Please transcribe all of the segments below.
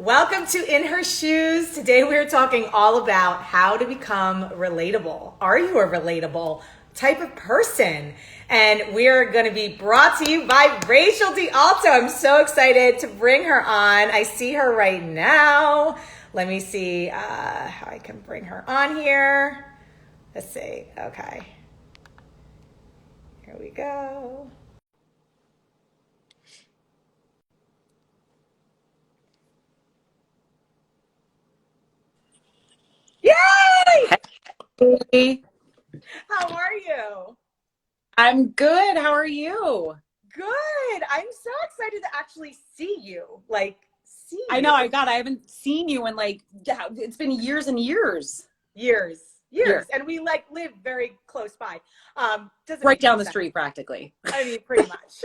Welcome to In Her Shoes. Today we're talking all about how to become relatable. Are you a relatable type of person? And we're going to be brought to you by Rachel DeAlto. I'm so excited to bring her on. I see her right now. Let me see how I can bring her on here. Let's see. Okay. Here we go. Yay! Hey, How are you? I'm good. How are you? Good. I'm so excited to actually see you. See I know, you. I haven't seen you in yeah, it's been years and years. Years. Years. Years. And we live very close by. Doesn't Right make down any the sense. street practically. I mean, pretty much.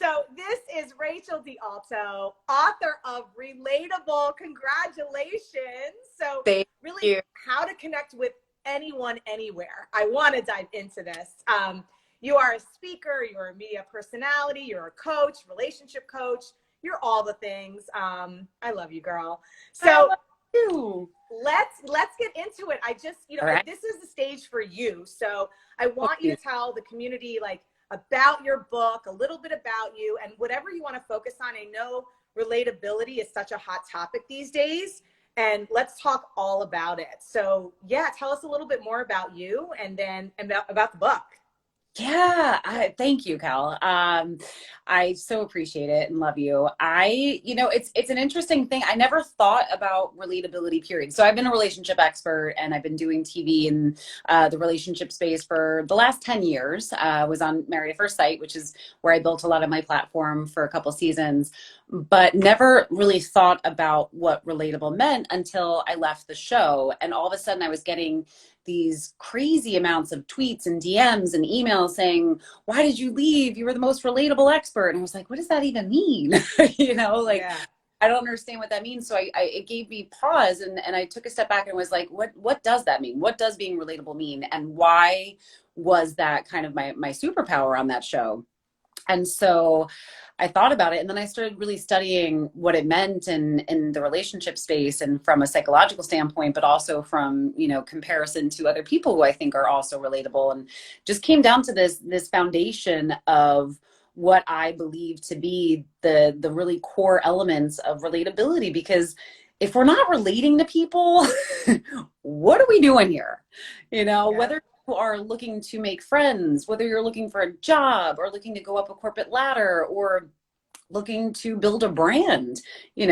So this is Rachel DeAlto, author of Relatable. Congratulations. So Thank really you. how to connect with anyone, anywhere. I want to dive into this. You are a speaker, you're a media personality, you're a coach, relationship coach, you're all the things. I love you, girl. I So love you. let's get into it. I just, All right. this is the stage for you. So I Oh, want you to tell the community about your book, a little bit about you, and whatever you want to focus on. I know relatability is such a hot topic these days, and let's talk all about it. So yeah, tell us a little bit more about you and then about the book. Yeah, thank you, Cal. I so appreciate it and love you. It's an interesting thing. I never thought about relatability, period. So I've been a relationship expert and I've been doing TV in the relationship space for the last 10 years. Was on Married at First Sight, which is where I built a lot of my platform for a couple seasons, but never really thought about what relatable meant until I left the show. And all of a sudden I was getting these crazy amounts of tweets and DMs and emails saying, why did you leave? You were the most relatable expert. And I was like, what does that even mean? Yeah. I don't understand what that means. So it gave me pause and I took a step back and was like, what does that mean? What does being relatable mean? And why was that kind of my superpower on that show? And so I thought about it and then I started really studying what it meant in the relationship space and from a psychological standpoint, but also from, comparison to other people who I think are also relatable, and just came down to this foundation of what I believe to be the really core elements of relatability. Because if we're not relating to people, what are we doing here? Yeah. Whether you are looking to make friends, whether you're looking for a job or looking to go up a corporate ladder or looking to build a brand, in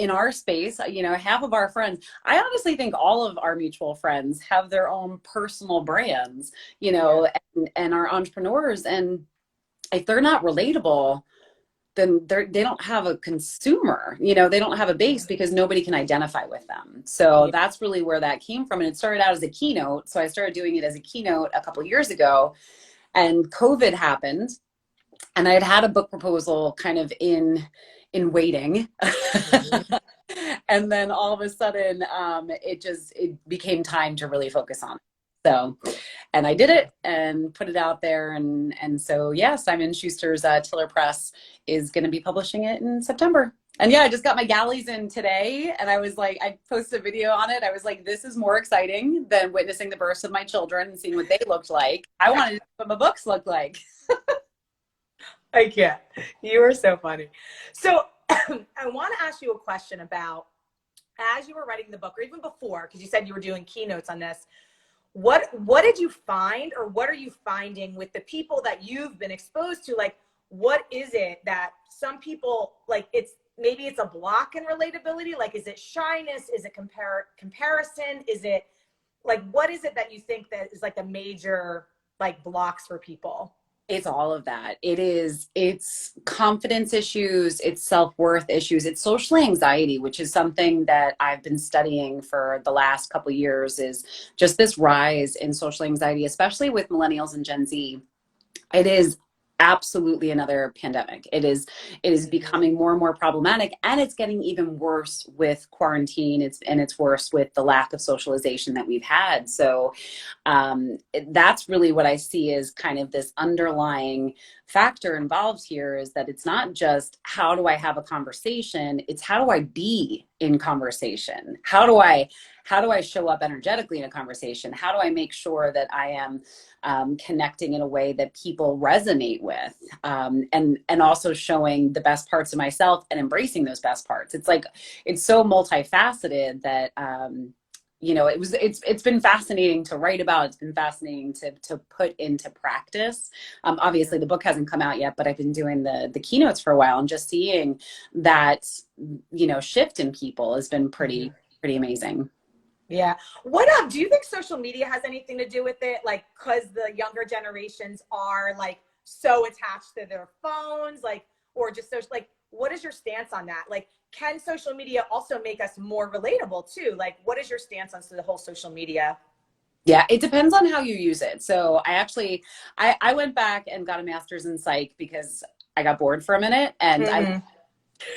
our space, half of our friends, I honestly think all of our mutual friends have their own personal brands, and are entrepreneurs. And if they're not relatable, then they don't have a consumer, they don't have a base because nobody can identify with them. So Yeah. that's really where that came from. And it started out as a keynote. So I started doing it as a keynote a couple of years ago, and COVID happened. And I had a book proposal kind of in waiting. And then all of a sudden, it became time to really focus on it. So, and I did it and put it out there. And so, yeah, Simon Schuster's Tiller Press is going to be publishing it in September. And yeah, I just got my galleys in today, and I was like, I posted a video on it. I was like, this is more exciting than witnessing the births of my children and seeing what they looked like. I wanted to see what my books looked like. I can't. You are so funny. So I want to ask you a question about, as you were writing the book, or even before, because you said you were doing keynotes on this, what did you find, or what are you finding with the people that you've been exposed to? What is it that some people, maybe it's a block in relatability? Is it shyness? Is it comparison? Is it what is it that you think that is the major blocks for people? It's all of that. It's confidence issues, it's self-worth issues, it's social anxiety, which is something that I've been studying for the last couple of years, is just this rise in social anxiety, especially with millennials and Gen Z. It is absolutely another pandemic. It is becoming more and more problematic, and it's getting even worse with quarantine. It's worse with the lack of socialization that we've had. So that's really what I see as kind of this underlying factor involved here, is that it's not just how do I have a conversation, it's how do I be in conversation? How do I show up energetically in a conversation? How do I make sure that I am connecting in a way that people resonate with, and also showing the best parts of myself and embracing those best parts? It's like, it's so multifaceted that it's been fascinating to write about. It's been fascinating to put into practice. Obviously the book hasn't come out yet, but I've been doing the keynotes for a while, and just seeing that, shift in people has been pretty amazing. Yeah. What do you think social media has anything to do with it? Like, because the younger generations are like so attached to their phones, like, or just social, like, what is your stance on that? Like, can social media also make us more relatable too? Like, what is your stance on the whole social media? Yeah, it depends on how you use it. So I went back and got a master's in psych because I got bored for a minute, and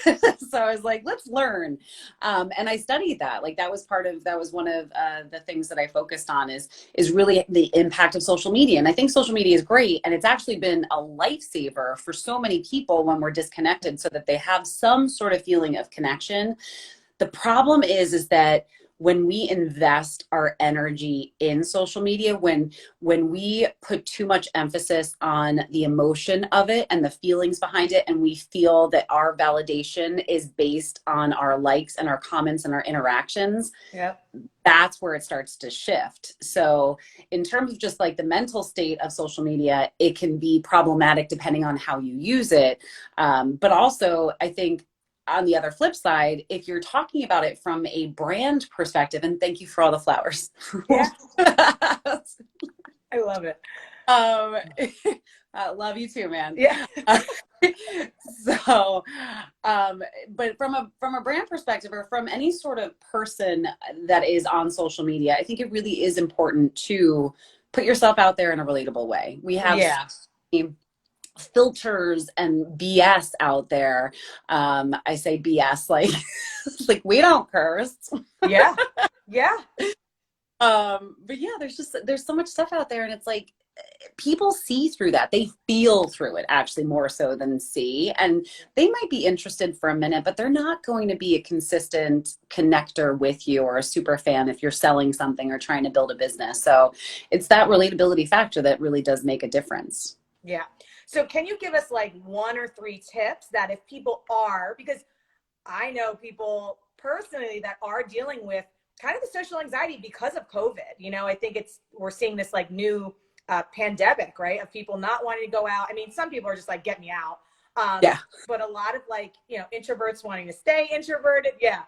Mm-hmm. so I was like, let's learn. And I studied that. Like, that was one of the things that I focused on, is really the impact of social media. And I think social media is great. And it's actually been a lifesaver for so many people when we're disconnected, so that they have some sort of feeling of connection. The problem is that when we invest our energy in social media, when we put too much emphasis on the emotion of it and the feelings behind it, and we feel that our validation is based on our likes and our comments and our interactions, Yep. that's where it starts to shift. So in terms of just like the mental state of social media, it can be problematic depending on how you use it. But also, I think, on the other flip side, if you're talking about it from a brand perspective, and thank you for all the flowers. Yeah. I love it. I love you too, man. Yeah. So, but from a brand perspective, or from any sort of person that is on social media, I think it really is important to put yourself out there in a relatable way. We have Yeah. filters and BS out there. I say BS like like we don't curse. Yeah. Yeah. But yeah, there's so much stuff out there, and it's like people see through that. They feel through it, actually, more so than see. And they might be interested for a minute, but they're not going to be a consistent connector with you or a super fan if you're selling something or trying to build a business. So it's that relatability factor that really does make a difference. Yeah. So can you give us like 1 or 3 tips that if people are, because I know people personally that are dealing with kind of the social anxiety because of COVID. I think we're seeing this like new pandemic, right? Of people not wanting to go out. I mean, some people are just like, get me out. Yeah. But a lot of like, introverts wanting to stay introverted. Yeah.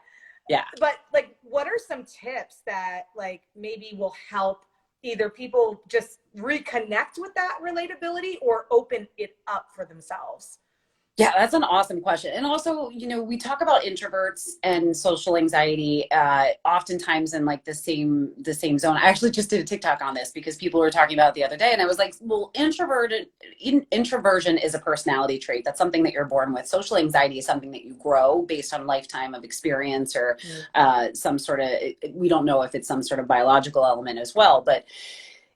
Yeah. But like, what are some tips that like maybe will help either people just reconnect with that relatability or open it up for themselves? Yeah, that's an awesome question. And also, we talk about introverts and social anxiety oftentimes in like the same zone. I actually just did a TikTok on this because people were talking about it the other day, and I was like, well, introversion is a personality trait. That's something that you're born with. Social anxiety is something that you grow based on a lifetime of experience, or some sort of, we don't know if it's some sort of biological element as well, but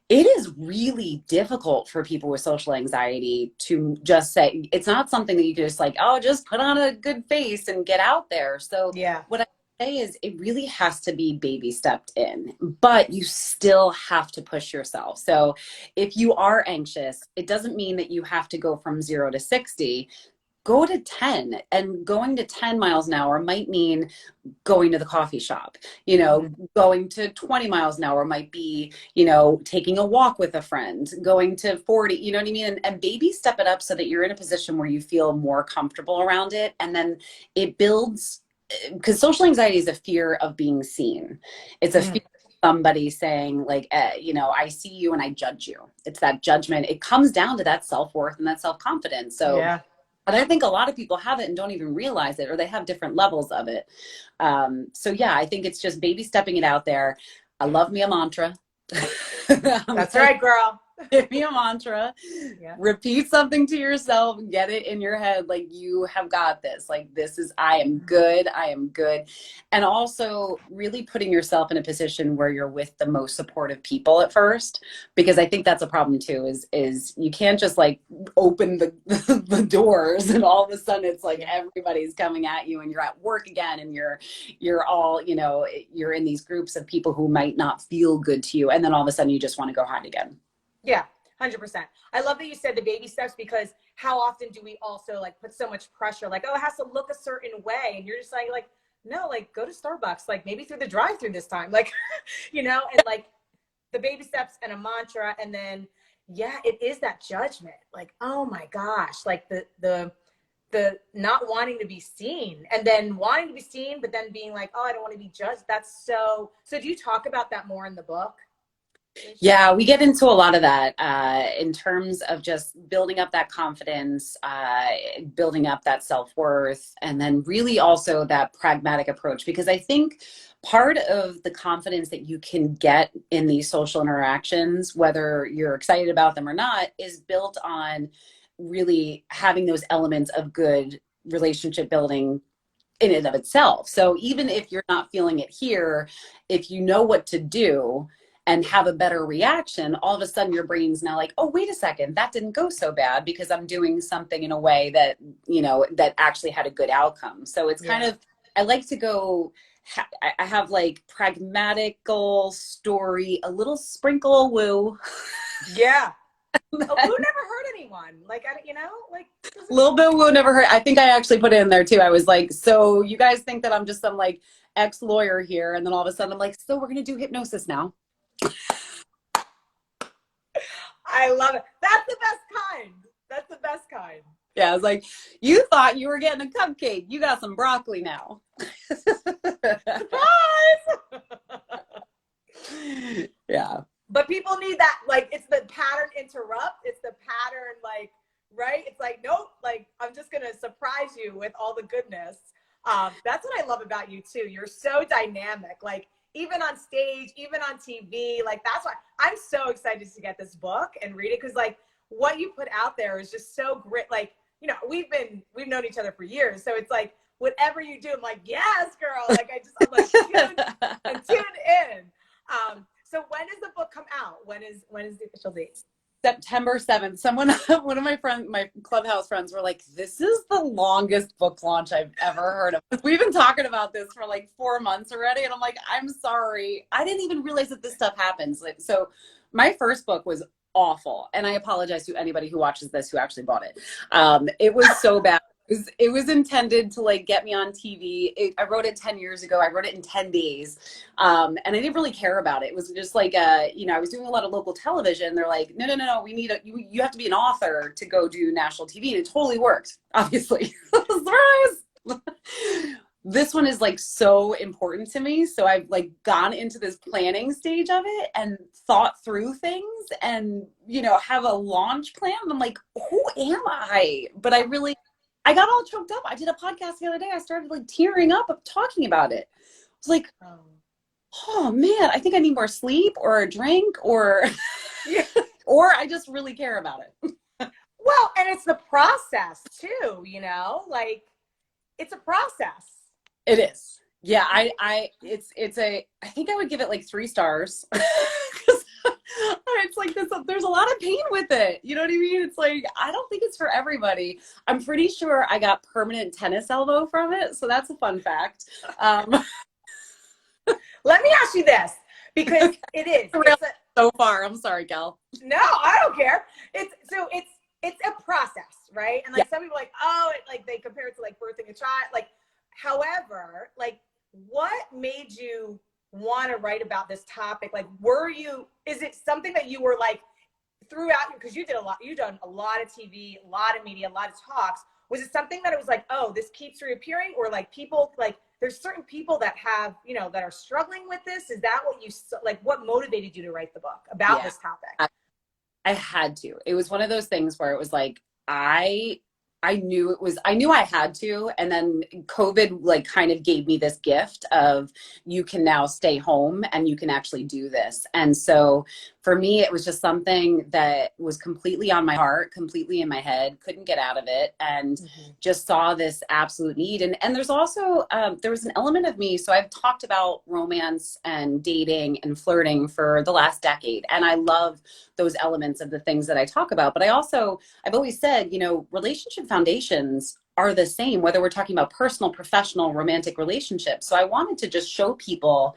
it is really difficult for people with social anxiety to just say, it's not something that you can just like, oh, just put on a good face and get out there. So Yeah. what I say is, it really has to be baby stepped in, but you still have to push yourself. So if you are anxious, it doesn't mean that you have to go from 0 to 60. Go to 10, and going to 10 miles an hour might mean going to the coffee shop. Going to 20 miles an hour might be, taking a walk with a friend. Going to 40, you know what I mean? And baby step it up so that you're in a position where you feel more comfortable around it. And then it builds, because social anxiety is a fear of being seen. It's a fear of somebody saying like, I see you and I judge you. It's that judgment. It comes down to that self-worth and that self-confidence. So yeah. And I think a lot of people have it and don't even realize it, or they have different levels of it. So yeah, I think it's just baby stepping it out there. I love me a mantra. That's right, girl. Give me a mantra, Yeah. repeat something to yourself, get it in your head. Like, you have got this. Like, this is, I am good. I am good. And also really putting yourself in a position where you're with the most supportive people at first, because I think that's a problem too, is you can't just like open the, the doors and all of a sudden it's like everybody's coming at you and you're at work again and you're all, you know, you're in these groups of people who might not feel good to you. And then all of a sudden you just want to go hide again. Yeah, 100%. I love that you said the baby steps, because how often do we also like put so much pressure, like, oh, it has to look a certain way. And you're just like, no, like go to Starbucks, like maybe through the drive-through this time, like, you know, and like the baby steps and a mantra. And then, yeah, it is that judgment. Like, oh my gosh, like the not wanting to be seen, and then wanting to be seen, but then being like, oh, I don't want to be judged. That's so do you talk about that more in the book? Yeah, we get into a lot of that in terms of just building up that confidence, building up that self-worth, and then really also that pragmatic approach. Because I think part of the confidence that you can get in these social interactions, whether you're excited about them or not, is built on really having those elements of good relationship building in and of itself. So even if you're not feeling it here, if you know what to do and have a better reaction, all of a sudden your brain's now like, oh, wait a second, that didn't go so bad because I'm doing something in a way that, you know, that actually had a good outcome. So it's kind of, I like to go, I have like pragmatical story, a little sprinkle of woo. Yeah. Who never hurt anyone? Like, you know, like a little bit of woo never hurt. I think I actually put it in there too. I was like, so you guys think that I'm just some like ex-lawyer here. And then all of a sudden I'm like, so we're going to do hypnosis now. I love it. That's the best kind. That's the best kind. Yeah, I was like, you thought you were getting a cupcake. You got some broccoli now. Surprise! Yeah. But people need that, like, it's the pattern interrupt. It's the pattern, like, right? It's like, nope, like, I'm just going to surprise you with all the goodness. That's what I love about you, too. You're so dynamic. Like, even on stage, even on TV, like, that's why I'm so excited to get this book and read it. Cause like what you put out there is just so great. Like, you know, we've known each other for years. So it's like, whatever you do, I'm like, yes, girl. Like, I'm like tuned in. So when does the book come out? When is the official date? September 7th. One of my friends, my Clubhouse friends were like, this is the longest book launch I've ever heard of. We've been talking about this for like 4 months already. And I'm like, I'm sorry. I didn't even realize that this stuff happens. Like, so my first book was awful. And I apologize to anybody who watches this who actually bought it. It was so bad. It was intended to like get me on TV. I wrote it 10 years ago. I wrote it in 10 days. And I didn't really care about it. It was just like, you know, I was doing a lot of local television. They're like, no, we need you have to be an author to go do national TV. And it totally worked, obviously. Surprise! This one is like so important to me. So I've like gone into this planning stage of it and thought through things and, you know, have a launch plan. And I'm like, who am I? But I got all choked up. I did a podcast the other day. I started like tearing up talking about it. I was like, oh man, I think I need more sleep or a drink or, or I just really care about it. Well, and it's the process too, you know, like it's a process. It is. Yeah. I think I would give it like 3 stars. It's like this, there's a lot of pain with it. You know what I mean? It's like, I don't think it's for everybody. I'm pretty sure I got permanent tennis elbow from it. So that's a fun fact. Let me ask you this, because it is. So far, I'm sorry, Gal. No, I don't care. It's a process, right? And like some people are like, oh, like they compare it to like birthing a child. Like, however, like what made you want to write about this topic? Like, is it something that you were like throughout, because you've done a lot of TV, a lot of media, a lot of talks. Was it something that it was like, oh, this keeps reappearing, or like people, like there's certain people that have, you know, that are struggling with this? Is that what what motivated you to write the book about this topic? I had to. It was one of those things where it was like, I I knew I had to. And then COVID like kind of gave me this gift of you can now stay home and you can actually do this. And so for me, it was just something that was completely on my heart, completely in my head, couldn't get out of it. And just saw this absolute need. And there's also, there was an element of me. So I've talked about romance and dating and flirting for the last decade. And I love those elements of the things that I talk about. But I've always said, you know, relationship foundations are the same, whether we're talking about personal, professional, romantic relationships. So I wanted to just show people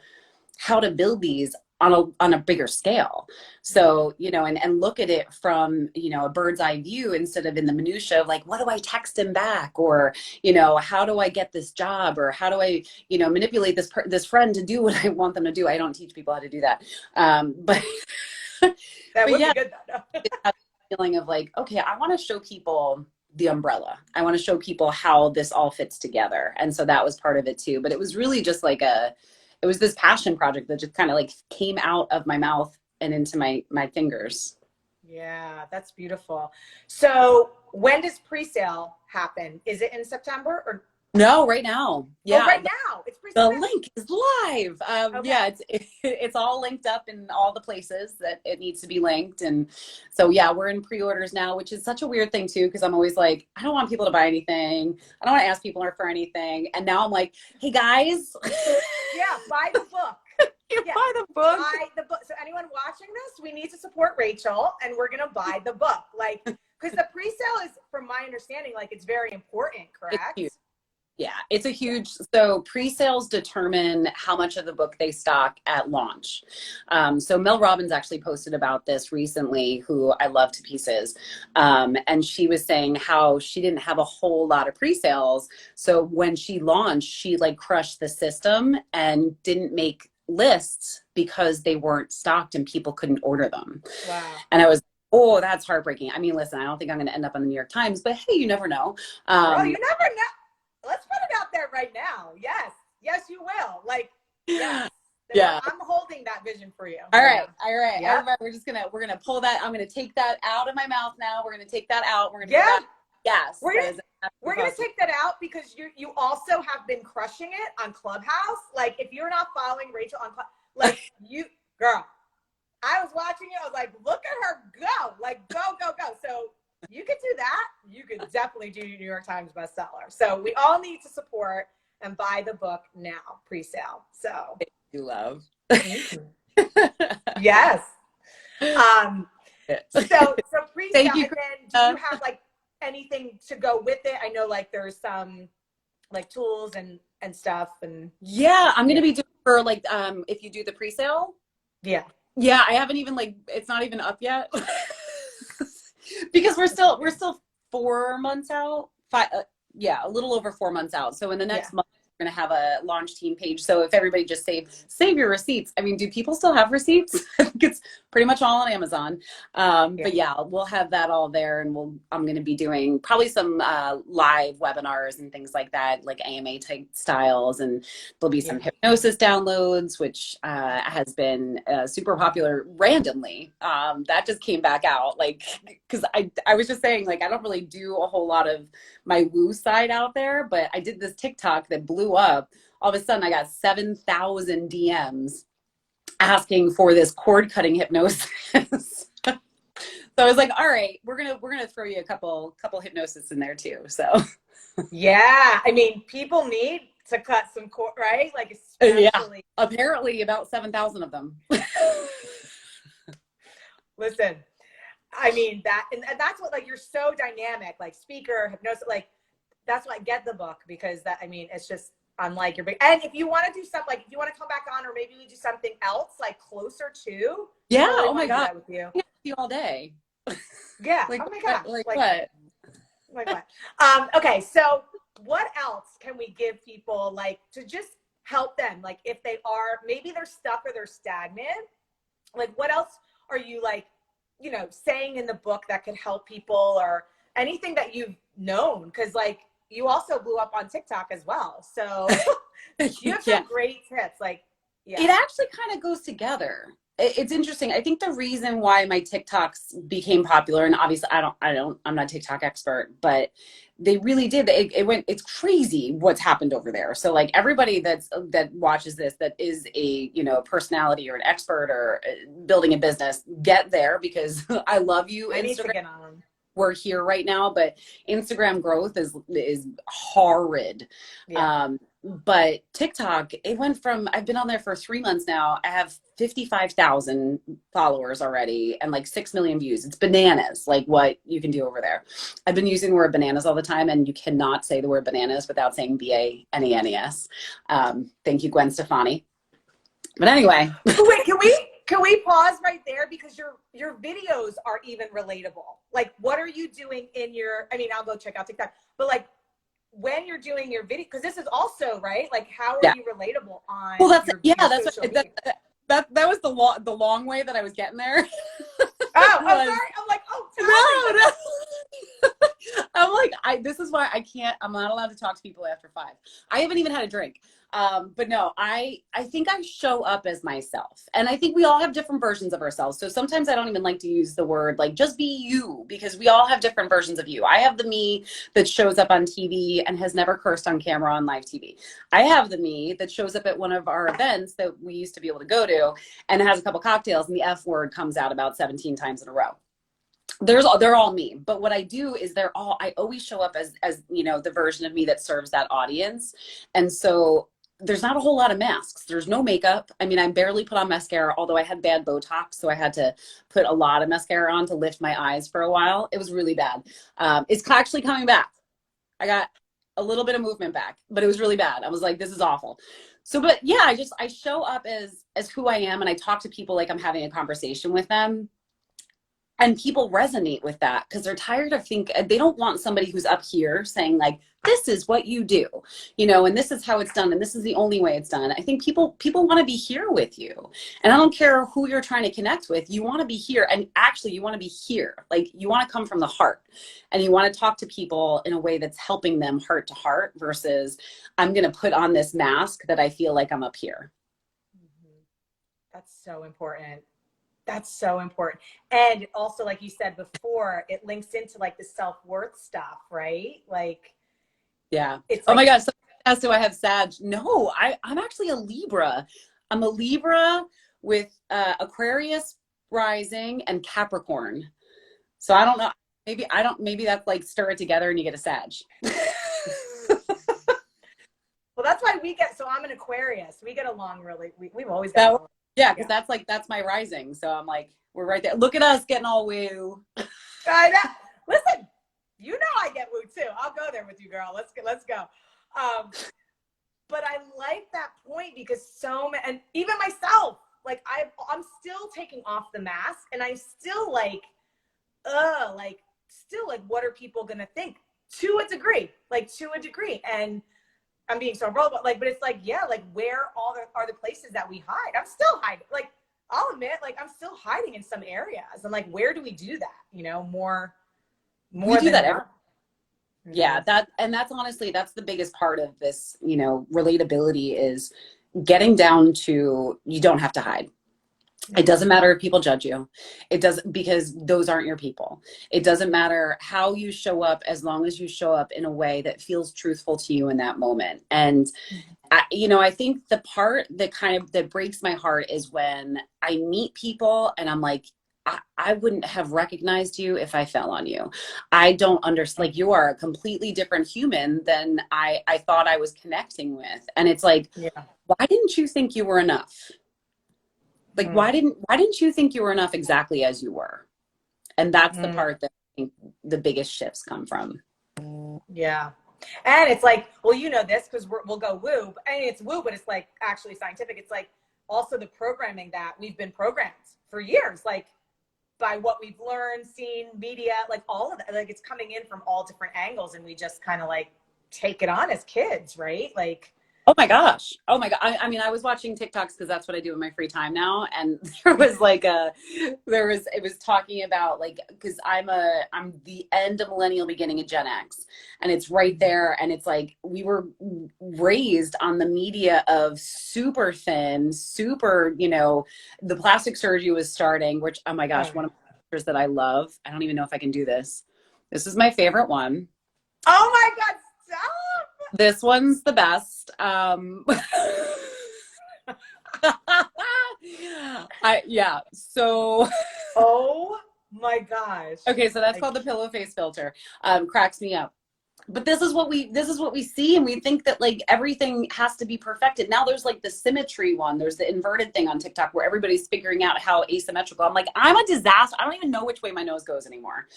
how to build these on a bigger scale. So, you know, and look at it from, you know, a bird's eye view instead of in the minutia of like, what do I text him back? Or, you know, how do I get this job? Or how do I, you know, manipulate this friend to do what I want them to do? I don't teach people how to do that. But that but would yeah, be good though. that feeling of like, okay, I want to show people the umbrella. I want to show people how this all fits together. And so that was part of it too. But it was really just like it was this passion project that just kind of like came out of my mouth and into my fingers. Yeah, that's beautiful. So when does pre-sale happen? Is it in September or? No, right now. Yeah. Oh, right now. It's The pre-sale. link is live. Okay. Yeah, it's all linked up in all the places that it needs to be linked. And so, yeah, we're in pre-orders now, which is such a weird thing too, because I'm always like, I don't want people to buy anything. I don't want to ask people for anything. And now I'm like, hey guys. Yeah, buy the book. Yeah, buy the book. Buy the book. So anyone watching this, we need to support Rachel and we're going to buy the book. Like, because the pre-sale is, from my understanding, like it's very important, correct? It's huge. Yeah, it's a huge, so pre-sales determine how much of the book they stock at launch. So Mel Robbins actually posted about this recently, who I love to pieces. And she was saying how she didn't have a whole lot of pre-sales. So when she launched, she like crushed the system and didn't make lists because they weren't stocked and people couldn't order them. Wow. And I was, oh, that's heartbreaking. I mean, listen, I don't think I'm going to end up on the New York Times, but hey, you never know. Girl, you never know. Let's put it out there right now. Yes. Yes, you will. Like, yes. Yeah. I'm holding that vision for you. All right. All right. Yeah. Everybody, we're gonna pull that. I'm gonna take that out of my mouth now. We're gonna take that out. We're gonna yeah. Yes. We're gonna take that out because you also have been crushing it on Clubhouse. Like if you're not following Rachel on like you girl, I was watching it, I was like, look at her go. Like go. So you could do that. You could definitely do New York Times bestseller. So we all need to support and buy the book now, pre-sale. So you love. Yes. So pre-sale. Thank you. And then do you have like anything to go with it? I know like there's some like tools and stuff and yeah, I'm gonna be doing for like if you do the pre-sale. Yeah, I haven't even like it's not even up yet. Because we're still 4 months out. A little over 4 months out. So in the next month, we're gonna have a launch team page. So if everybody just save your receipts. I mean, do people still have receipts? I think it's pretty much all on Amazon. But yeah, we'll have that all there, and I'm gonna be doing probably some live webinars and things like that, like AMA type styles, and there'll be some hypnosis downloads, which has been super popular randomly. That just came back out, like, because I was just saying, like, I don't really do a whole lot of my woo side out there, but I did this TikTok that blew up. All of a sudden I got 7,000 DMs asking for this cord cutting hypnosis. So I was like, all right, we're gonna throw you a couple hypnosis in there too. So yeah, I mean, people need to cut some cord, right? Like especially apparently about 7,000 of them. Listen, I mean that, and that's what, like, you're so dynamic, like speaker, hypnosis, like that's why I get the book, because that, I mean, it's just unlike your big, and if you want to do something, like if you want to come back on, or maybe we do something else like closer to, yeah, totally oh my God, with you. You all day. Yeah. Like, oh my gosh. Like what? Like what? Okay. So what else can we give people, like, to just help them? Like if they are, maybe they're stuck or they're stagnant, like what else are you, like, you know, saying in the book that could help people, or anything that you've known? Cause like you also blew up on TikTok as well. So you have some great tips. Like, it actually kind of goes together. it's interesting. I think the reason why my TikToks became popular, and obviously I'm not a TikTok expert, but they really did. It's crazy what's happened over there. So like everybody that watches this, that is a, you know, personality or an expert or building a business, get there, because I love you, I need to Instagram. get on. We're here right now, but Instagram growth is horrid. Yeah. But TikTok, it went from, I've been on there for 3 months now. I have 55,000 followers already and like 6 million views. It's bananas, like what you can do over there. I've been using the word bananas all the time, and you cannot say the word bananas without saying BANANES. Thank you, Gwen Stefani. But anyway. Wait, can we pause right there, because your videos are even relatable. Like, what are you doing in your, I mean, I'll go check out TikTok, but like when you're doing your video, because this is also, right, like how are Yeah. you relatable on Well, that's, your, yeah, your that's social media? that was the long way that I was getting there. Oh, I'm was, sorry. I'm like, oh, tell me. no. I'm like, this is why I'm not allowed to talk to people after 5. I haven't even had a drink. But no, I think I show up as myself. And I think we all have different versions of ourselves. So sometimes I don't even like to use the word like just be you, because we all have different versions of you. I have the me that shows up on TV and has never cursed on camera on live TV. I have the me that shows up at one of our events that we used to be able to go to and has a couple cocktails and the F word comes out about 17 times in a row. They're all me, but what I do is I always show up as you know, the version of me that serves that audience. And so there's not a whole lot of masks. There's no makeup. I mean, I barely put on mascara, although I had bad Botox, so I had to put a lot of mascara on to lift my eyes for a while. It was really bad. It's actually coming back. I got a little bit of movement back, but it was really bad. I was like, this is awful. So, but yeah, I show up as who I am, and I talk to people like I'm having a conversation with them. And people resonate with that because they're tired of they don't want somebody who's up here saying like, this is what you do, you know, and this is how it's done, and this is the only way it's done. I think people want to be here with you. And I don't care who you're trying to connect with. You want to be here. And actually you want to be here. Like, you want to come from the heart, and you want to talk to people in a way that's helping them heart to heart versus I'm going to put on this mask that I feel like I'm up here. Mm-hmm. That's so important. That's so important. And also, like you said before, it links into like the self-worth stuff, right? Like, yeah. it's Oh like, my gosh. So do I have Sag? No, I'm actually a Libra. I'm a Libra with Aquarius rising and Capricorn. So I don't know. Maybe that's like stir it together and you get a Sag. well, that's why so I'm an Aquarius. We get along really, we've always got along. Yeah, because that's my rising. So I'm like, we're right there. Look at us getting all woo. I know. Listen, you know I get woo too. I'll go there with you, girl. Let's go. But I like that point because and even myself, like I'm still taking off the mask, and I'm still like, what are people gonna think? To a degree, and I'm being so vulnerable, like, but it's like, yeah, like where are the places that we hide? I'm still hiding. Like, I'll admit, like I'm still hiding in some areas, and like, where do we do that? You know, more We do than that not. Yeah, that's honestly, that's the biggest part of this, you know, relatability is getting down to you don't have to hide. It doesn't matter if people judge you. It doesn't, because those aren't your people. It doesn't matter how you show up as long as you show up in a way that feels truthful to you in that moment. And I think the part that breaks my heart is when I meet people and I'm like, I wouldn't have recognized you if I fell on you. I don't understand. Like, you are a completely different human than I thought I was connecting with. And it's like, Yeah. why didn't you think you were enough? Like, why didn't you think you were enough exactly as you were? And that's the part that I think the biggest shifts come from. Yeah. And it's like, well, you know this because we'll go woo. And it's woo, but it's like actually scientific. It's like also the programming that we've been programmed for years, like by what we've learned, seen, media, like all of that. Like, it's coming in from all different angles, and we just kind of like take it on as kids, right? Like, Oh my gosh. Oh my God. I mean, I was watching TikToks because that's what I do in my free time now. And there was like it was talking about like, because I'm the end of millennial, beginning of Gen X. And it's right there. And it's like, we were raised on the media of super thin, super, the plastic surgery was starting, which, oh my gosh, Oh, one of my pictures that I love. I don't even know if I can do this. This is my favorite one. oh my God, stop. This one's the best. Yeah. So Oh my gosh. okay, so that's I called the pillow face filter. Cracks me up. But this is what we see, and we think that like everything has to be perfected. Now there's like the symmetry one. There's the inverted thing on TikTok where everybody's figuring out how asymmetrical. I'm like, I'm a disaster. I don't even know which way my nose goes anymore.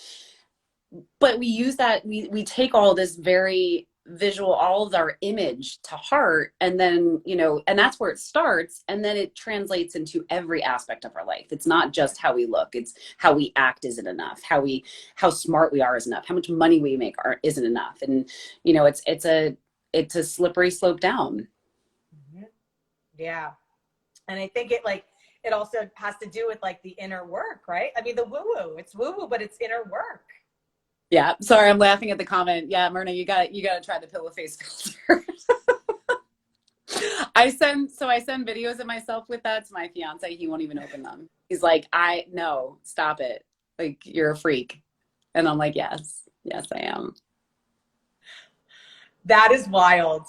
But we use that, we take all this very visual, all of our image to heart, and then and that's where it starts, and then it translates into every aspect of our life. It's not just how we look, it's how we act isn't enough, how smart we are is enough, how much money we make isn't enough. And it's a slippery slope down. Mhm. Yeah. And I think it also has to do with like the inner work, right? I mean, the woo woo, it's woo woo, but it's inner work. Yeah, sorry, I'm laughing at the comment. Yeah, Myrna, you got to try the pillow face filter. I send videos of myself with that to my fiance. He won't even open them. He's like, I no, stop it. Like, you're a freak. And I'm like, yes, I am. That is wild.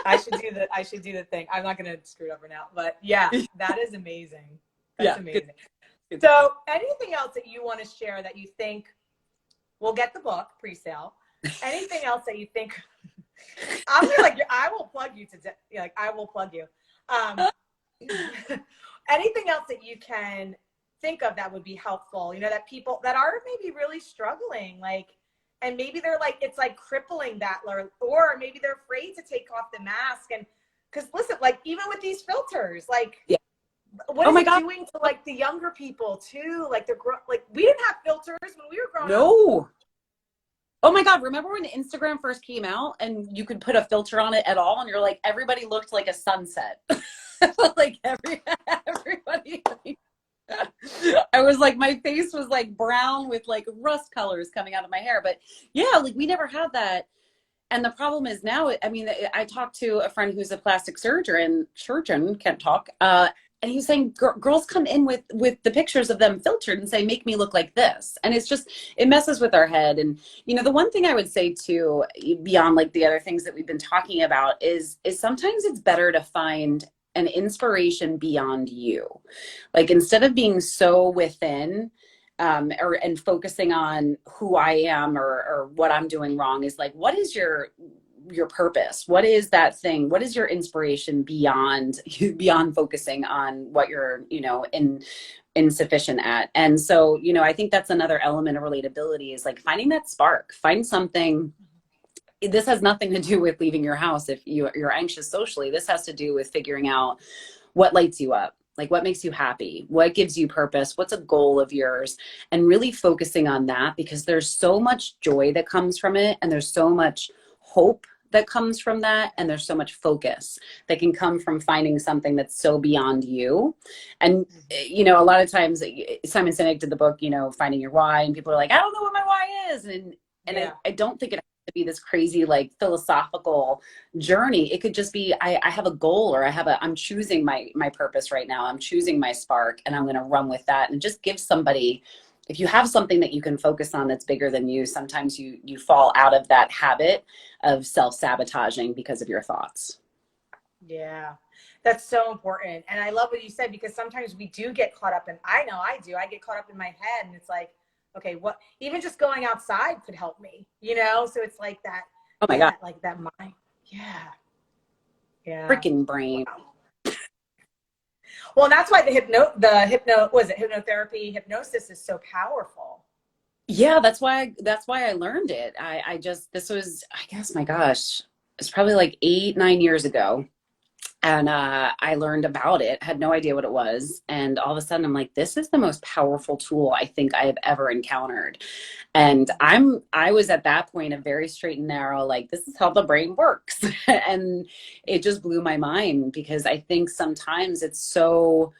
I should do the thing. I'm not gonna screw it up right now, but yeah, that is amazing. That's Yeah. Good, amazing. good. So anything else that you want to share that you think will get the book pre-sale? Anything else that you think I'm gonna like I will plug you to like I will plug you. Um anything else that you can think of that would be helpful, that people that are maybe really struggling, like, and maybe they're like, it's like crippling that, or maybe they're afraid to take off the mask. And because listen, like even with these filters, like Yeah. what Oh is my it God. doing to like the younger people too? Like like we didn't have filters when we were growing up. No. Oh my God. Remember when Instagram first came out and you could put a filter on it at all? And you're like, everybody looked like a sunset. Like everybody. I was like, my face was like brown with like rust colors coming out of my hair. But yeah, like we never had that. And the problem is now, I mean, I talked to a friend who's a plastic surgeon, can't talk. And he was saying girls come in with the pictures of them filtered and say, make me look like this. And it's just, it messes with our head. And, the one thing I would say too, beyond like the other things that we've been talking about is sometimes it's better to find an inspiration beyond you. Like instead of being so within, and focusing on who I am or what I'm doing wrong, is like, what is your purpose? What is that thing? What is your inspiration beyond focusing on what you're, insufficient at? And so, I think that's another element of relatability, is like finding that spark, find something. This has nothing to do with leaving your house if you're anxious socially. This has to do with figuring out what lights you up, like what makes you happy, what gives you purpose, what's a goal of yours, and really focusing on that, because there's so much joy that comes from it, and there's so much hope that comes from that, and there's so much focus that can come from finding something that's so beyond you. And a lot of times Simon Sinek did the book, Finding Your Why, and people are like, I don't know what my why is. And Yeah. I don't think it has to be this crazy like philosophical journey. It could just be, I have a goal, or I'm choosing my purpose right now. I'm choosing my spark, and I'm going to run with that. And just give somebody, if you have something that you can focus on that's bigger than you, sometimes you fall out of that habit of self-sabotaging because of your thoughts. Yeah, that's so important. And I love what you said, because sometimes we do get caught up in, I know I do, I get caught up in my head, and it's like, okay, what, even just going outside could help me, So it's like that, Oh my God. like that mind. Yeah. Yeah. Freaking brain. Wow. Well, and that's why hypnotherapy, hypnosis is so powerful. Yeah, that's why I learned it. This was, I guess, my gosh, it's probably like 8, 9 years ago. And I learned about it, had no idea what it was. And all of a sudden I'm like, this is the most powerful tool I think I have ever encountered. And I was at that point a very straight and narrow, like, this is how the brain works. And it just blew my mind, because I think sometimes it's so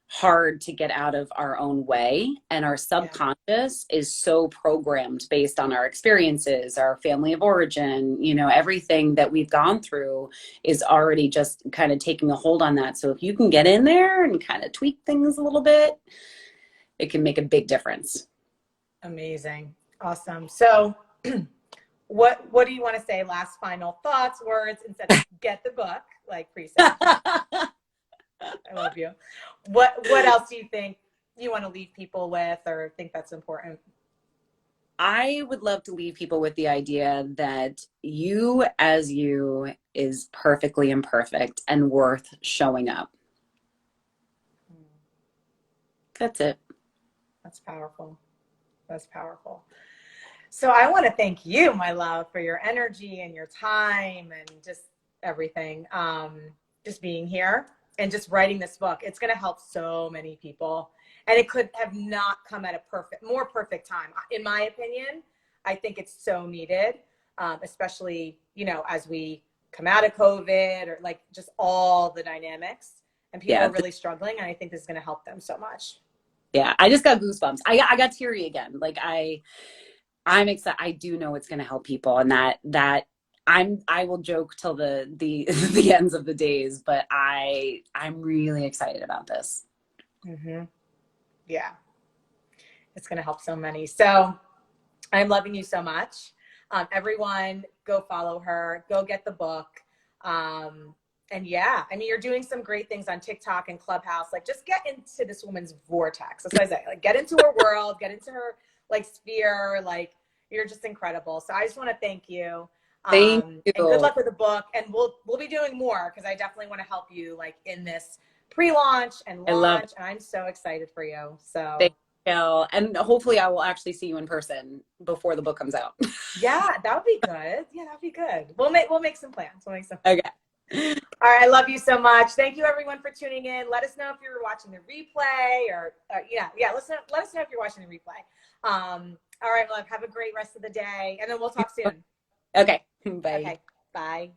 hard to get out of our own way, and our Yeah. subconscious is so programmed based on our experiences, our family of origin, you know, everything that we've gone through is already just kind of taking a hold on that. So if you can get in there and kind of tweak things a little bit, it can make a big difference. Amazing. Awesome. So what do you want to say? Last final thoughts, words, instead of get the book, like Pri said. I love you. What else do you think you want to leave people with, or think that's important? I would love to leave people with the idea that you as you is perfectly imperfect and worth showing up. That's it. That's powerful. That's powerful. So I want to thank you, my love, for your energy and your time and just everything. Just being here and just writing this book. It's going to help so many people. And it could have not come at a more perfect time. In my opinion, I think it's so needed, especially, you know, as we come out of COVID, or like just all the dynamics, and people Yeah. are really struggling. And I think this is going to help them so much. Yeah. I just got goosebumps. I got teary again. Like I'm excited. I do know it's going to help people, and that I will joke till the the ends of the days, but I'm really excited about this. Mm-hmm. Yeah. It's going to help so many. So I'm loving you so much. Everyone, go follow her. Go get the book. And yeah, I mean, you're doing some great things on TikTok and Clubhouse. Like, just get into this woman's vortex. That's what I say. Like, get into her world, get into her like sphere. Like, you're just incredible. So I just want to thank you. Thank And good you. luck with the book. And we'll be doing more, because I definitely want to help you like in this pre-launch and I love launch. And I'm so excited for you. it. So And hopefully I will actually see you in person before the book comes out. yeah, that would be good. Yeah, that'd be good. We'll make some plans. We'll make some. Okay. All right, I love you so much. Thank you, everyone, for tuning in. Let us know if you're watching the replay, or yeah. Let us know if you're watching the replay. All right, love. Have a great rest of the day, and then we'll talk soon. Okay. Bye. Okay, bye.